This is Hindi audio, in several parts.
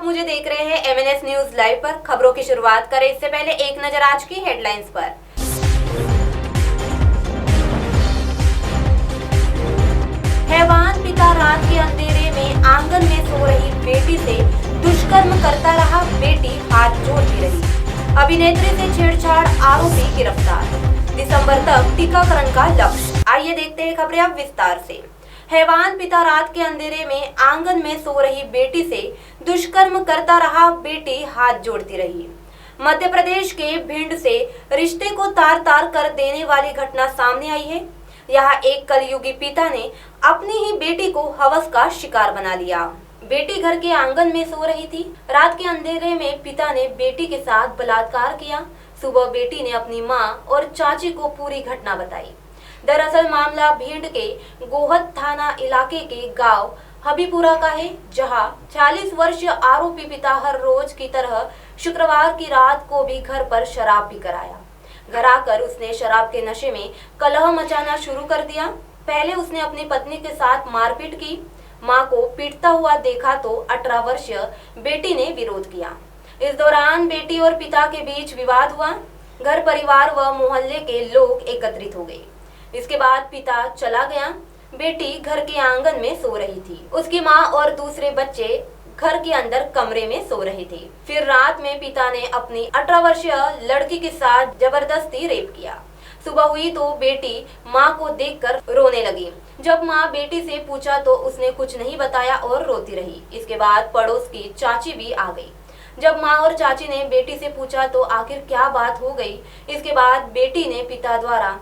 मुझे देख रहे हैं MNS न्यूज लाइव पर। खबरों की शुरुआत करें इससे पहले एक नजर आज की हेडलाइंस पर। हैवान पिता रात के अंधेरे में आंगन में सो रही बेटी से दुष्कर्म करता रहा, बेटी हाथ जोड़ती रही। अभिनेत्री से छेड़छाड़, आरोपी गिरफ्तार। दिसंबर तक टीकाकरण का लक्ष्य। आइए देखते हैं खबरें अब विस्तार से। हैवान पिता रात के अंधेरे में आंगन में सो रही बेटी से दुष्कर्म करता रहा, बेटी हाथ जोड़ती रही। मध्य प्रदेश के भिंड से रिश्ते को तार तार कर देने वाली घटना सामने आई है। यहाँ एक कलयुगी पिता ने अपनी ही बेटी को हवस का शिकार बना लिया। बेटी घर के आंगन में सो रही थी। रात के अंधेरे में पिता ने बेटी के साथ बलात्कार किया। सुबह बेटी ने अपनी मां और चाची को पूरी घटना बताई। दरअसल मामला भिंड के गोहद थाना इलाके के गांव हबीपुरा का है, जहां 40 वर्षीय आरोपी पिता हर रोज की तरह शुक्रवार की रात को भी घर पर शराब पीकर आया। घर आकर उसने शराब के नशे में कलह मचाना शुरू कर दिया। पहले उसने अपनी पत्नी के साथ मारपीट की। मां को पीटता हुआ देखा तो 18 वर्षीय बेटी ने विरोध किया। इस दौरान बेटी और पिता के बीच विवाद हुआ। घर परिवार व मोहल्ले के लोग एकत्रित हो गए। इसके बाद पिता चला गया। बेटी घर के आंगन में सो रही थी। उसकी मां और दूसरे बच्चे घर के अंदर कमरे में सो रहे थे। फिर रात में पिता ने अपनी 18 वर्षीय लड़की के साथ जबरदस्ती रेप किया। सुबह हुई तो बेटी मां को देखकर रोने लगी। जब मां बेटी से पूछा तो उसने कुछ नहीं बताया और रोती रही। इसके बाद पड़ोस की चाची भी आ गई। जब मां और चाची ने बेटी से पूछा तो आखिर क्या बात हो गई, इसके बाद बेटी ने पिता द्वारा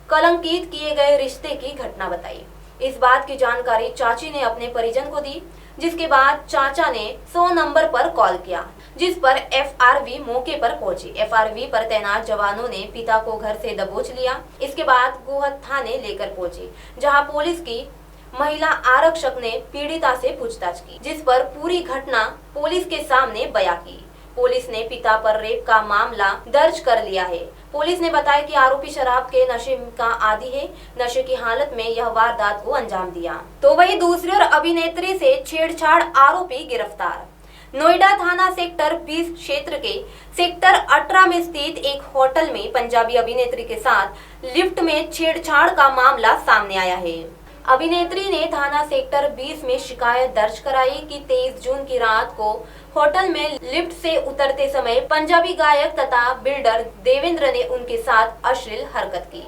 कलंकित किए गए रिश्ते की घटना बताई। इस बात की जानकारी चाची ने अपने परिजन को दी, जिसके बाद चाचा ने 100 नंबर पर कॉल किया, जिस पर FRV मौके पर पहुंची। FRV पर तैनात जवानों ने पिता को घर से दबोच लिया। इसके बाद गोहद थाने लेकर पहुंचे, जहां पुलिस की महिला आरक्षक ने पीड़िता से पूछताछ की, जिस पर पूरी घटना पुलिस के सामने बयां की। पुलिस ने पिता पर रेप का मामला दर्ज कर लिया है। पुलिस ने बताया कि आरोपी शराब के नशे का आदी है। नशे की हालत में यह वारदात को अंजाम दिया। तो वही दूसरी ओर अभिनेत्री से छेड़छाड़, आरोपी गिरफ्तार। नोएडा थाना सेक्टर 20 क्षेत्र के सेक्टर 18 में स्थित एक होटल में पंजाबी अभिनेत्री के साथ लिफ्ट में छेड़छाड़ का मामला सामने आया है। अभिनेत्री ने थाना सेक्टर 20 में शिकायत दर्ज कराई कि 23 जून की रात को होटल में लिफ्ट से उतरते समय पंजाबी गायक तथा बिल्डर देवेंद्र ने उनके साथ अश्लील हरकत की।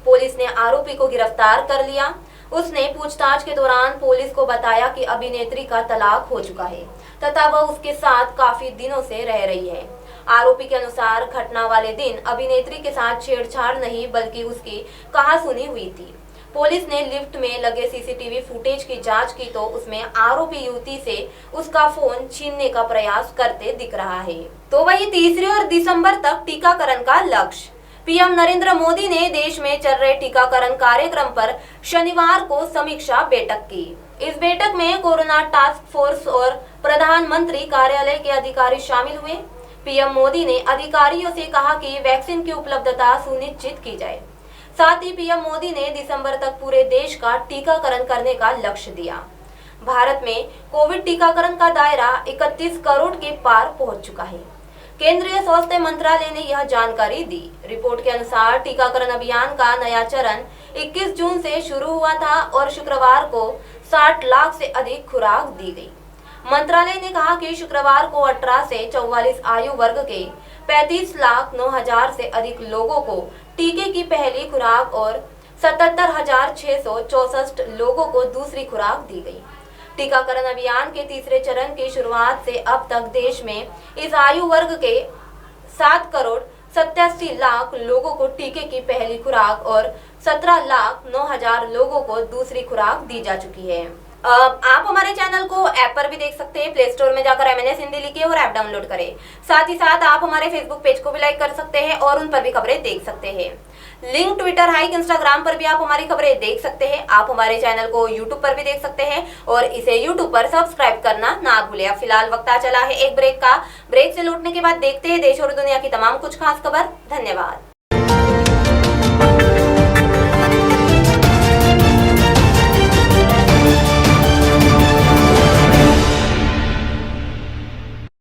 पुलिस ने आरोपी को गिरफ्तार कर लिया। उसने पूछताछ के दौरान पुलिस को बताया कि अभिनेत्री का तलाक हो चुका है तथा वह उसके साथ काफी दिनों से रह रही है। आरोपी के अनुसार घटना वाले दिन अभिनेत्री के साथ छेड़छाड़ नहीं बल्कि उसकी कहासुनी हुई थी। पुलिस ने लिफ्ट में लगे CCTV फुटेज की जांच की तो उसमें आरोपी युवती से उसका फोन छीनने का प्रयास करते दिख रहा है। तो वही तीसरी ओर दिसंबर तक टीकाकरण का लक्ष्य। PM नरेंद्र मोदी ने देश में चल रहे टीकाकरण कार्यक्रम पर शनिवार को समीक्षा बैठक की। इस बैठक में कोरोना टास्क फोर्स और प्रधानमंत्री कार्यालय के अधिकारी शामिल हुए। PM मोदी ने अधिकारियों से कहा कि वैक्सीन की उपलब्धता सुनिश्चित की जाए। साथ ही PM मोदी ने दिसंबर तक पूरे देश का टीकाकरण करने का लक्ष्य दिया। भारत में कोविड टीकाकरण का दायरा 31 करोड़ के पार पहुंच चुका है। केंद्रीय स्वास्थ्य मंत्रालय ने यह जानकारी दी। रिपोर्ट के अनुसार टीकाकरण अभियान का नया चरण 21 जून से शुरू हुआ था और शुक्रवार को 60 लाख से अधिक खुराक दी गई। मंत्रालय ने कहा कि शुक्रवार को 18 से 44 आयु वर्ग के 35,09,000 से अधिक लोगों को टीके की पहली खुराक और 77,664 लोगों को दूसरी खुराक दी गई। टीकाकरण अभियान के तीसरे चरण की शुरुआत से अब तक देश में इस आयु वर्ग के 7,87,00,000 लोगों को टीके की पहली खुराक और 17,09,000 लोगों को दूसरी खुराक दी जा चुकी है। आप हमारे चैनल को ऐप पर भी देख सकते हैं। प्ले स्टोर में जाकर MNS हिंदी लिखिए और ऐप डाउनलोड करें। साथ ही साथ आप हमारे फेसबुक पेज को भी लाइक कर सकते हैं और उन पर भी खबरें देख सकते हैं। लिंक ट्विटर, हाइक, इंस्टाग्राम पर भी आप हमारी खबरें देख सकते हैं। आप हमारे चैनल को यूट्यूब पर भी देख सकते हैं और इसे यूट्यूब पर सब्सक्राइब करना ना भूलें। फिलहाल वक्त आ चला है एक ब्रेक का। ब्रेक से लौटने के बाद देखते हैं देश और दुनिया की तमाम कुछ खास खबर। धन्यवाद।